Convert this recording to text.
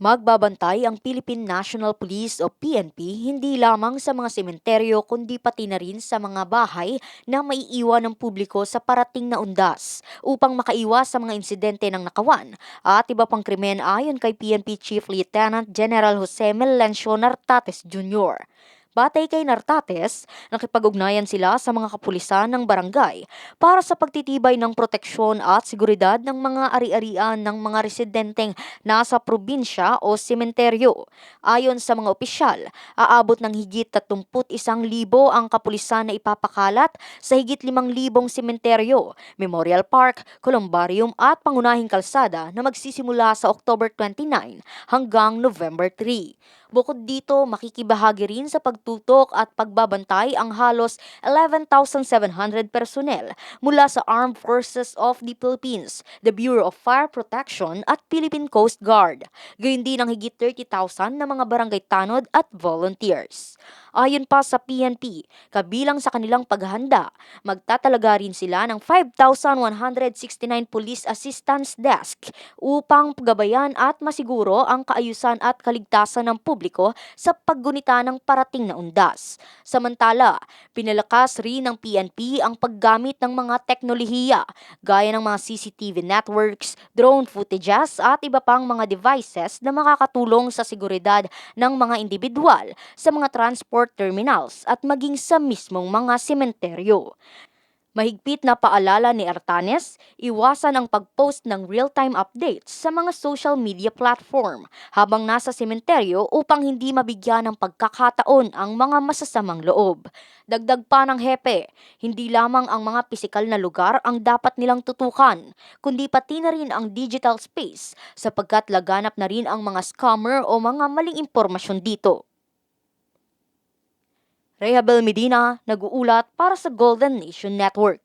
Magbabantay ang Philippine National Police o PNP hindi lamang sa mga sementeryo kundi pati na rin sa mga bahay na maiiwan ng publiko sa parating na undas upang makaiwas sa mga insidente ng nakawan at iba pang krimen ayon kay PNP Chief Lieutenant General Jose Melencio Nartates Jr. Batay kay Nartates, nakipag-ugnayan sila sa mga kapulisan ng barangay para sa pagtitibay ng proteksyon at seguridad ng mga ari-arian ng mga residenteng nasa probinsya o sementeryo. Ayon sa mga opisyal, aabot ng higit 31,000 ang kapulisan na ipapakalat sa higit 5,000 sementeryo, Memorial Park, Columbarium at pangunahing kalsada na magsisimula sa October 29 hanggang November 3. Bukod dito, makikibahagi rin sa pagtutok at pagbabantay ang halos 11,700 personnel mula sa Armed Forces of the Philippines, the Bureau of Fire Protection at Philippine Coast Guard. Gayon din ang higit 30,000 na mga barangay tanod at volunteers. Ayon pa sa PNP, kabilang sa kanilang paghahanda, magtatalaga rin sila ng 5,169 Police Assistance Desk upang gabayan at masiguro ang kaayusan at kaligtasan ng publiko sa paggunita ng parating na undas. Samantala, pinalakas rin ng PNP ang paggamit ng mga teknolohiya gaya ng mga CCTV networks, drone footages at iba pang mga devices na makakatulong sa seguridad ng mga individual sa mga transport terminals at maging sa mismong mga sementeryo. Mahigpit na paalala ni Artanes, iwasan ang pag-post ng real-time updates sa mga social media platform habang nasa sementeryo upang hindi mabigyan ng pagkakataon ang mga masasamang loob. Dagdag pa ng hepe, hindi lamang ang mga pisikal na lugar ang dapat nilang tutukan, kundi pati na rin ang digital space sapagkat laganap na rin ang mga scammer o mga maling impormasyon dito. Rehabel Medina, nag-uulat para sa Golden Nation Network.